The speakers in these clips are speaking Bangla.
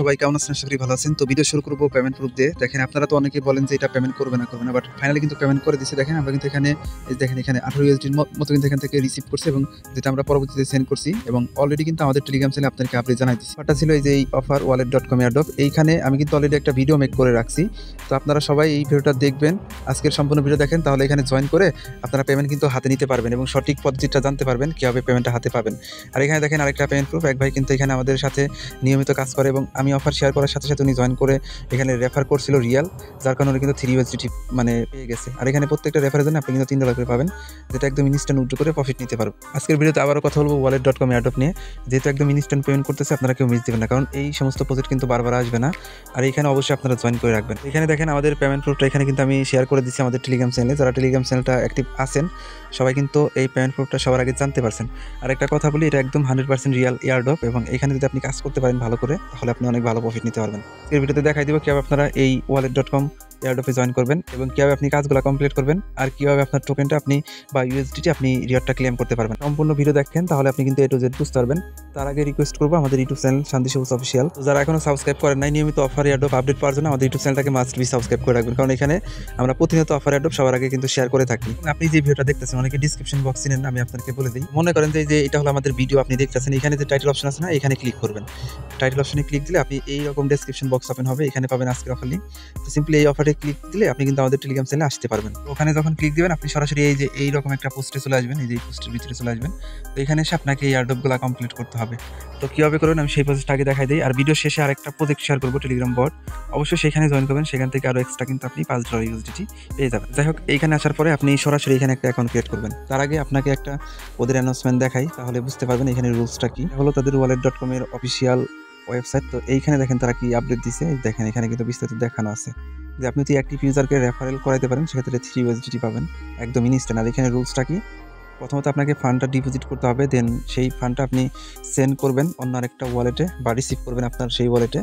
সবাই কেমন আছেন? আশা করি ভালো আছেন। তো ভিডিও শুরু করব পেমেন্ট প্রুফ দিয়ে। দেখেন আপনারা তো অনেকেই বলেন যে এটা পেমেন্ট করবে না বাট ফাইনালি কিন্তু পেমেন্ট করে দিয়েছে। দেখেন আমরা কিন্তু এখানে এই দেখেন এখানে 18 USD মতো কিন্তু এখান থেকে রিসিভ করছি এবং যেটা আমরা পরবর্তীতে সেন্ড করছি এবং অলরেডি কিন্তু আমাদের টেলিগ্রাম চ্যানেলে আপনাদেরকে আপডেট জানাই দিয়েছি। ওটা ছিল এই যে এই অফার wallet.com এয়ারড্রপ। এইখানে আমি কিন্তু অলরেডি একটা ভিডিও মেক করে রাখছি। তো আপনারা সবাই এই ভিডিওটা দেখবেন। আজকের সম্পূর্ণ ভিডিও দেখেন, তাহলে এখানে জয়েন করে আপনারা পেমেন্ট কিন্তু হাতে নিতে পারবেন এবং সঠিক পদ্ধতিটা জানতে পারবেন কিভাবে পেমেন্টটা হাতে পাবেন। আর এখানে দেখেন আরেকটা পেমেন্ট প্রুফ। এক ভাই কিন্তু এখানে আমাদের সাথে নিয়মিত কাজ করে এবং আমি অফার শেয়ার করার সাথে সাথে উনি জয়েন করে এখানে রেফার করছিল রিয়াল, যার কারণে কিন্তু 3 USDT মানে পেয়ে গেছে। আর এখানে প্রত্যেকটা রেফারের জন্য আপনি কিন্তু $3 করে পাবেন, যেটা একদম ইনস্ট্যান্ট উইথড্র করে প্রফিট নিতে পারবেন। আজকের ভিডিওতে আবারও কথা বলবো wallet.com এয়ারড্রপ নিয়ে। যেহেতু একদম ইনস্ট্যান্ট পেমেন্ট করতেছে, আপনারা কেউ মিস দিবেন না, কারণ এই সমস্ত প্রজেক্ট কিন্তু বারবার আসবে না। আর এখানে অবশ্যই আপনারা জয়েন করে রাখবেন। এখানে দেখেন আমাদের পেমেন্ট প্রুফটা এখানে কিন্তু আমি শেয়ার করে দিচ্ছি আমাদের টেলিগ্রাম চ্যানেলে। যারা টেলিগ্রাম চ্যানেলটা অ্যাক্টিভ আছেন সবাই কিন্তু এই পেমেন্ট প্রুফটা সবার আগে জানতে পারছেন। আর একটা কথা বলি, এটা একদম 100% রিয়াল এয়ারড্রপ এবং এখানে যদি আপনি কাজ করতে পারেন ভালো করে, তাহলে আপনি অনেক ভালো প্রফিট নিতে পারবেন। এর ভিডিওতে দেখাই দিব কিভাবে আপনারা এই wallet.com এয়ারড্রপে জয়েন করবেন এবং কিভাবে আপনি কাজগুলো কমপ্লিট করবেন আর কিভাবে আপনার টোকেনটা আপনি বা USDT আপনি রিওয়ার্ডটা ক্লেম করতে পারবেন। সম্পূর্ণ ভিডিও দেখেন, তাহলে আপনি কিন্তু A to Z বুঝতে পারবেন। তার আগে রিকোয়েস্ট করবো আমাদের ইউটিউব চ্যানেল শান্তি সবুজ অফিসিয়াল, যারা এখনো সাবস্ক্রাইব করেন নাই, নিয়মিত অফার এয়ারড্রপ আপডেট পাওয়ার জন্য আমাদের ইউটিউব চ্যানেলটাকে মাস্ট বি সাবস্ক্রাইব করে রাখবেন, কারণ এখানে আমরা প্রতিনিয়ত অফার এয়ারড্রপ সবার আগে কিন্তু শেয়ার করে থাকি। আপনি যে ভিডিওটা দেখতেছেন অনেকে ডিসক্রিপশন বক্স চিনেন, আমি আপনাদেরকে বলে দিই। মনে করেন যে এটা হলো আমাদের ভিডিও আপনি দেখতেছেন, এখানে যে টাইটেল অপশন আছে না, এখানে ক্লিক করবেন। টাইটেল অপশনে ক্লিক দিলে আপনি এইরকম ডেসক্রিপশন বক্স ওপেন হবে, এখানে পাবেন আজকের অফার লিঙ্ক। তো সিম্পলি এই অফারে ক্লিক দিলে আপনি কিন্তু আমাদের টেলিগ্রাম চ্যানেলে আসতে পারবেন। ওখানে যখন ক্লিক দিবেন আপনি সরাসরি এই যে এইরকম একটা পোস্টে চলে আসবেন, এই যে পোস্টের ভিতরে চলে আসবেন। তো এখানে এসে আপনাকে এই এয়ারড্রপগুলো কমপ্লিট করতে হবে। তো কীভাবে করবেন আমি সেই প্রসেসটা আগে দেখাই দিই। আর ভিডিও শেষে আরেকটা প্রজেক্ট শেয়ার করবো টেলিগ্রাম বট, অবশ্যই সেখানে জয়েন করবেন। সেখান থেকে আরও এক্সট্রা কিন্তু আপনি $5 USDT পেয়ে যাবেন। যাই হোক, এইখানে আসার পরে আপনি সরাসরি এখানে একটা অ্যাকাউন্ট ক্রিয়েট করবেন। তার আগে আপনাকে একটা ওদের অ্যানাউন্সমেন্ট দেখাই, তাহলে বুঝতে পারবেন এখানে রুলসটা কি। হলো তাদের wallet.com এর অফিসিয়াল ওয়েবসাইট। তো এইখানে দেখেন তারা কি আপডেট দিছে, দেখেন এখানে কিন্তু বিস্তারিত দেখানো আছে যে আপনি যদি অ্যাক্টিভ ইউজারকে রেফারেল করাইতে পারেন সেক্ষেত্রে 3 USDT পাবেন, একদম ইনস্ট্যান্ট। আর এখানে রুলসটা কি, প্রথমত আপনাকে ফান্ডটা ডিপোজিট করতে হবে, দেন সেই ফান্ডটা আপনি সেন্ড করবেন অন্য আরেকটা ওয়ালেটে বা রিসিভ করবেন আপনার সেই ওয়ালেটে।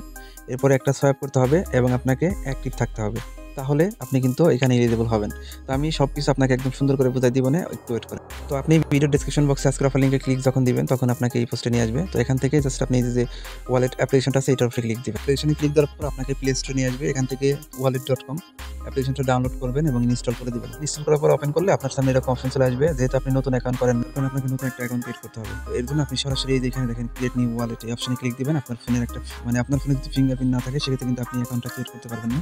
এরপরে একটা সোয়াইপ করতে হবে এবং আপনাকে অ্যাক্টিভ থাকতে হবে, তাহলে আপনি কিন্তু এখানে এলিজিবল হবেন। তো আমি সব কিছু আপনাকে একদম সুন্দর করে বুঝাই দিব না, একটু ওয়েট করে। তো আপনি ভিডিও ডেসক্রিপশন বক্সে আজকের অফার লিঙ্কে ক্লিক যখন দিবেন তখন আপনাকে এই পোস্টে নিয়ে আসবে। তো এখান থেকে জাস্ট আপনি যে ওয়ালেট অ্যাপ্লিকেশনটা আছে এটার উপরে ক্লিক দিবেন। অ্যাপ্লিকেশনে ক্লিক দেওয়ার পর আপনাকে প্লে স্টোরে নিয়ে আসবে। এখান থেকে wallet.com অ্যাপ্লিকেশনটা ডাউনলোড করবেন এবং ইনস্টল করে দিবেন। ইনস্টল করার পর ওপেন করলে আপনার সামনে এরকম অপশন চলে আসবে। যেহেতু আপনি নতুন অ্যাকাউন্ট করেন, তখন আপনাকে নতুন একটা অ্যাকাউন্ট ক্রিয়েট করতে হবে। তো এর জন্য আপনি সরাসরি এই যে এখানে দেখেন ক্রিয়েট নিউ ওয়ালেট, এই অপশনে ক্লিক দিবেন। আপনার ফোনের একটা আপনার ফোনে যদি ফিঙ্গারপ্রিন্ট না থাকে সেক্ষেত্রে কিন্তু আপনি অ্যাকাউন্টটা ক্রিয়েট করতে পারবেন না।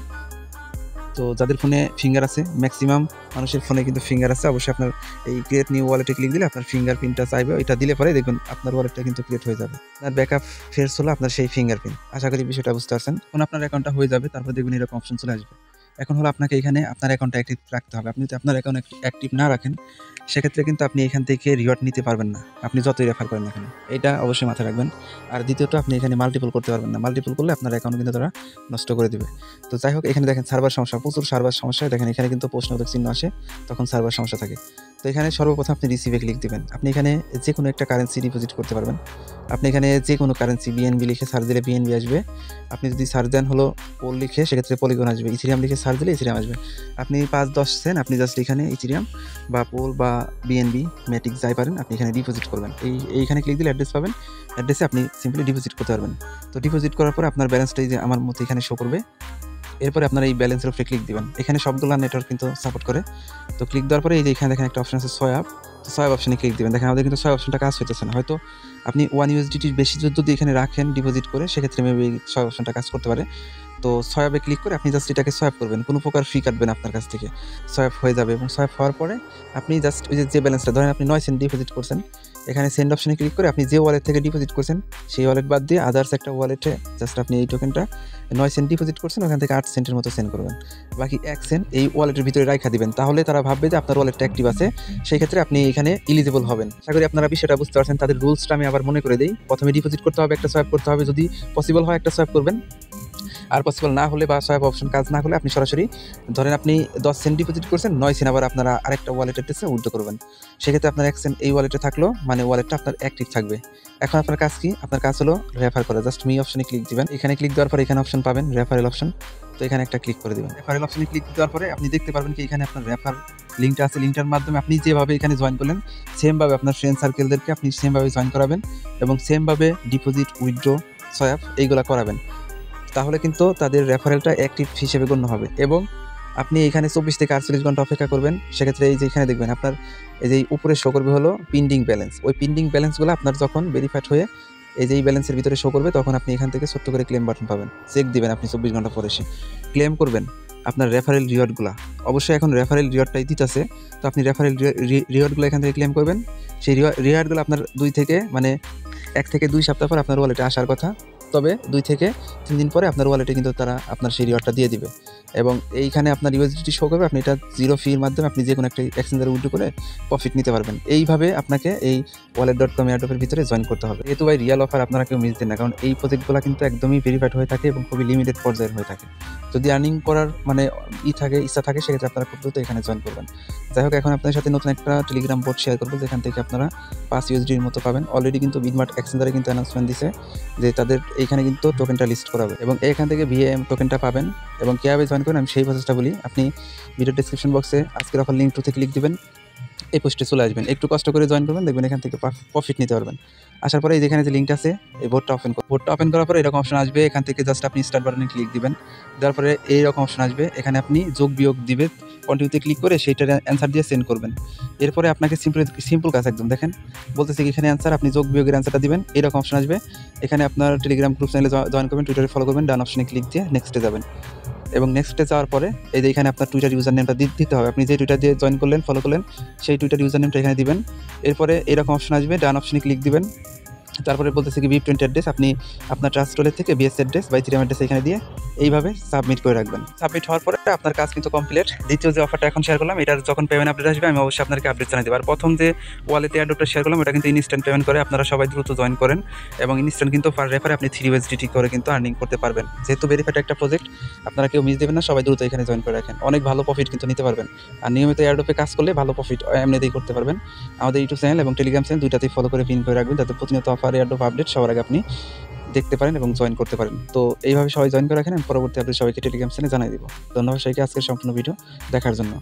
তো যাদের ফোনে ফিঙ্গার আছে, ম্যাক্সিমাম মানুষের ফোনে কিন্তু ফিঙ্গার আছে, অবশ্যই আপনার এই ক্রিয়েট নিউ ওয়ালেটে ক্লিক দিলে আপনার ফিঙ্গারপ্রিন্টটা চাইবে, এটা দিলে পরে দেখবেন আপনার ওয়ালেটটা কিন্তু ক্রিয়েট হয়ে যাবে। আপনার ব্যাকআপ ফেস হলো আপনার সেই ফিঙ্গারপ্রিন্ট। আশা করি বিষয়টা বুঝতে পারছেন। এখন আপনার অ্যাকাউন্টটা হয়ে যাবে, তারপর দেখবেন এরকম অপশন চলে আসবে। এখন হলো আপনাকে এখানে আপনার অ্যাকাউন্টটা অ্যাক্টিভ রাখতে হবে। আপনি যদি আপনার অ্যাকাউন্ট অ্যাক্টিভ না রাখেন সেক্ষেত্রে কিন্তু আপনি এখান থেকে রিওয়ার্ড নিতে পারবেন না, আপনি যতই রেফার করেন এখানে, এটা অবশ্যই মাথায় রাখবেন। আর দ্বিতীয়ত আপনি এখানে মাল্টিপল করতে পারবেন না, মাল্টিপল করলে আপনার অ্যাকাউন্ট কিন্তু তারা নষ্ট করে দেবে। তো যাই হোক, এখানে দেখেন সার্ভার সমস্যা, প্রচুর সার্ভার সমস্যা। দেখেন এখানে কিন্তু প্রশ্নবোধক চিহ্ন আসে, তখন সার্ভার সমস্যা থাকে। তো এখানে সর্বপ্রথম আপনি রিসিভে ক্লিক দিবেন। আপনি এখানে যে কোনো একটা কারেন্সি ডিপোজিট করতে পারবেন। আপনি এখানে যে কোনো কারেন্সি BNB লিখে সার্চ দিলে BNB আসবে। আপনি যদি সার্চ দেন হলো পোল লিখে সেক্ষেত্রে পলিগন আসবে। ইথেরিয়াম লিখে সার্চ দিলে ইথেরিয়াম আসবে। আপনি 5-10 সেন্ট আপনি জাস্ট এখানে ইথেরিয়াম বা পোল বা BNB ম্যাটিক যাই পারেন আপনি এখানে ডিপোজিট করবেন। এইখানে ক্লিক দিলে অ্যাড্রেস পাবেন, অ্যাড্রেসে আপনি সিম্পলি ডিপোজিট করতে পারবেন। তো ডিপোজিট করার পরে আপনার ব্যালেন্সটা এই যে আমার মতো এখানে শো করবে। এরপরে আপনারা এই ব্যালেন্সের উপরে ক্লিক দিবেন। এখানে সবগুলো নেটওয়ার্ক কিন্তু সাপোর্ট করে। তো ক্লিক দেওয়ার পরে এই যে এখানে দেখেন একটা অপশন আছে সোয়াপ। তো সোয়াপ অপশনে ক্লিক দিবেন। দেখেন আমাদের কিন্তু সোয়াপ অপশনটা কাজ হইতেছে না। হয়তো আপনি 1 USDT বেশি যদি এখানে রাখেন ডিপোজিট করে, সেক্ষেত্রে মেবি সোয়াপ অপশনটা কাজ করতে পারে। তো সোয়াপে ক্লিক করে আপনি জাস্ট এটাকে সোয়াপ করবেন, কোনো প্রকার ফি কাটবে না আপনার কাছ থেকে, সোয়াপ হয়ে যাবে। এবং সোয়াপ হওয়ার পরে আপনি জাস্ট ওই যে ব্যালেন্সটা ধরেন আপনি 9 সেন্ট ডিপোজিট করছেন, এখানে সেন্ড অপশনে ক্লিক করে আপনি যে ওয়ালেট থেকে ডিপোজিট করছেন সেই ওয়ালেট বাদ দিয়ে আদার্স একটা ওয়ালেটে জাস্ট আপনি এই টোকেনটা 9 সেন্ট ডিপোজিট করছেন, ওখান থেকে 8 সেন্টের মতো সেন্ড করবেন। বাকি 1 সেন্ট এই ওয়ালেটের ভিতরে রাখা দিবেন, তাহলে তারা ভাববে যে আপনার ওয়ালেটটা অ্যাক্টিভ আছে, সেই ক্ষেত্রে আপনি এখানে এলিজিবল হবেন। আশা করি আপনারা বিষয়টা বুঝতে পারছেন। তাদের রুলসটা আমি আবার মনে করে দিই। প্রথমে ডিপোজিট করতে হবে, একটা সোয়াইপ করতে হবে, যদি পসিবল হয় একটা সোয়াইপ করবেন। আর পসিবল না হলে বা সোয়াইপ অপশন কাজ না হলে আপনি সরাসরি ধরেন আপনি 10 সেন্ট ডিপোজিট করছেন, 9 সেন্ট আবার আপনারা আরেকটা ওয়ালেটের কাছে উইথড্র করবেন। সেক্ষেত্রে আপনার 1 সেন্ট এই ওয়ালেটে থাকলো, মানে ওয়ালেটটা আপনার অ্যাক্টিভ থাকবে। এখন আপনার কাজ কি? আপনার কাজ হলো রেফার করা। জাস্ট মি অপশনে ক্লিক দিবেন। এখানে ক্লিক দেওয়ার পরে এখানে অপশন পাবেন রেফারেল অপশন। তো এখানে একটা ক্লিক করে দিবেন। রেফারেল অপশনে ক্লিক দেওয়ার পরে আপনি দেখতে পারবেন কি এখানে আপনার রেফার লিঙ্কটা আছে। লিঙ্কটার মাধ্যমে আপনি যেভাবে এখানে জয়েন করলেন সেমভাবে আপনার ফ্রেন্ড সার্কেলদেরকে আপনি সেমভাবে জয়েন করাবেন এবং সেমভাবে ডিপোজিট, উইথড্র, সোয়াপ এইগুলো করাবেন। তাহলে কিন্তু তাদের রেফারেলটা অ্যাক্টিভ হিসেবে গণ্য হবে। এবং আপনি এখানে 24 থেকে 48 ঘন্টা অপেক্ষা করবেন। সেক্ষেত্রে এই যে এখানে দেখবেন আপনার এই যে উপরে শো করবে হলো পেন্ডিং ব্যালেন্স। ওই পেন্ডিং ব্যালেন্সগুলো আপনার যখন ভেরিফাইড হয়ে এই যে এই ব্যালেন্সের ভিতরে শো করবে, তখন আপনি এখান থেকে ছোট্ট করে ক্লেম বাটন পাবেন। চেক দিবেন আপনি 24 ঘন্টা পরে এসে ক্লেম করবেন আপনার রেফারেল রিওয়ার্ডগুলো। অবশ্যই এখন রেফারেল রিওয়ার্ডটাই দিতেছে, তো আপনি রেফারেল রিওয়ার্ডগুলো এখান থেকে ক্লেম করবেন। সেই রিওয়ার্ডগুলো আপনার 1 থেকে 2 সপ্তাহ পর আপনার ওয়ালেটে আসার কথা, তবে 2 থেকে 3 দিন পরে আপনার ওয়ালেটে কিন্তু তারা আপনার সেই রিওয়ার্ডটা দিয়ে দিবে। এবং এইখানে আপনার ইউএসডিটি শো করবে, আপনি এটা 0 ফির মাধ্যমে আপনি যে কোনো একটা এক্সচেঞ্জারে উইথড্র করে প্রফিট নিতে পারবেন। এইভাবে আপনাকে এই wallet.com এয়ারড্রপের ভিতরে জয়েন করতে হবে। যেহেতু ভাই রিয়াল অফার আপনারা কেউ মিস দিন না, কারণ এই প্রজেক্টগুলো কিন্তু একদমই ভেরিফাইড হয়ে থাকে এবং খুবই লিমিটেড পর্যায়ের হয়ে থাকে। যদি আর্নিং করার মানে ইচ্ছা থাকে, সেক্ষেত্রে আপনারা খুব দ্রুত এখানে জয়েন করবেন। যাই হোক, এখন আপনাদের সাথে নতুন একটা টেলিগ্রাম বোট শেয়ার করবো, যেখান থেকে আপনারা 5 USDর মতো পাবেন। অলরেডি কিন্তু বিটমার্ট এক্সচেঞ্জারে কিন্তু অ্যানাউন্সমেন্ট দিছে যে তাদের এইখানে কিন্তু টোকেনটা লিস্ট করাবে এবং এখান থেকে VAM টোকেনটা পাবেন। এবং কীভাবে জয়েন করবেন আমি সেই প্রসেসটা বলি। আপনি ভিডিও ডেসক্রিপশন বক্সে আজকের অফার লিঙ্ক 2 থেকে ক্লিক দিবেন, এই পোস্টে চলে আসবেন, একটু কষ্ট করে জয়েন করবেন, দেখবেন এখান থেকে প্রফিট নিতে পারবেন। আসার পরে যেখানে যে লিঙ্কটা আছে, এই বোর্ডটা ওপেন করার পরে এরকম অপশন আসবে। এখান থেকে জাস্ট আপনি স্টার্ট বাটনে ক্লিক দিবেন, দেওয়ার পরে এইরকম অপশন আসবে। এখানে আপনি যোগ বিয়োগ দিবে, কন্টিনিউতে ক্লিক করে সেইটার অ্যান্সার দিয়ে সেন্ড করবেন। এরপরে আপনাকে সিম্পল কাজ একদম দেখেন বলতেছে কি এখানে অ্যান্সার, আপনি যোগ বিয়োগের অ্যান্সারটা দিবেন। এরকম অপশন আসবে, এখানে আপনার টেলিগ্রাম গ্রুপ চ্যানেলে জয়েন করবেন, টুইটারে ফলো করবেন, ডান অপশনে ক্লিক দিয়ে নেক্সটে যাবেন। এবং নেক্সটে যাওয়ার পরে এই যে এখানে আপনার টুইটার ইউজার নেমটা দিতে হবে। আপনি যে টুইটার দিয়ে জয়েন করলেন, ফলো করলেন, সেই টুইটার ইউজার নেমটা এখানে দিবেন। এরপরে এরকম অপশন আসবে, ডান অপশনে ক্লিক দিবেন। তারপরে বলতেছে কি VIP20 অ্যাড্রেস, আপনি আপনার ট্রাস্ট ওয়ালেট থেকে BS অ্যাড্রেস বা ইথেরিয়াম অ্যাড্রেস এখানে দিয়ে এইভাবে সাবমিট করে রাখবেন। সাবমিট হওয়ার পরে আপনার কাজ কিন্তু কমপ্লিট। দ্বিতীয় যে অফারটা এখন শেয়ার করলাম, এটার যখন পেমেন্ট আপডেট আসবে আমি অবশ্যই আপনাকে আপডেট জানিয়ে দেবো। আর প্রথম যে ওয়ালেট এয়ারড্রপটা শেয়ার করলাম, ওটা কিন্তু ইনস্ট্যান্ট পেমেন্ট করে, আপনারা সবাই দ্রুত জয়েন করেন এবং ইনস্ট্যান্ট কিন্তু পার রেফারে আপনি 3 USDT করে কিন্তু আর্নিং করতে পারবেন। যেহেতু ভেরিফাইড একটা প্রজেক্ট, আপনারা কেউ মিস দেবেন না, সবাই দ্রুত এখানে জয়েন করে রাখেন, অনেক ভালো প্রফিট কিন্তু নিতে পারবেন। আর নিয়মিত এয়ারড্রপে কাজ করলে ভালো প্রফিট এমনিতেই করতে পারবেন। আমাদের ইউটিউব চ্যানেল এবং টেলিগ্রাম চ্যানেল দুইটাতেই ফলো করে পিন করে রাখবেন, যাতে প্রতিনিয়ত অফার এয়ারড্রপ আপডেট সবার আগে আপনি দেখতে পারেন এবং জয়েন করতে পারেন। তো এইভাবে সবাই জয়েন করে রাখেন, আমি পরবর্তী আপডেট সবাইকে টেলিগ্রাম চ্যানেলে জানাই দিব। ধন্যবাদ সবাইকে আজকের সম্পূর্ণ ভিডিও দেখার জন্য।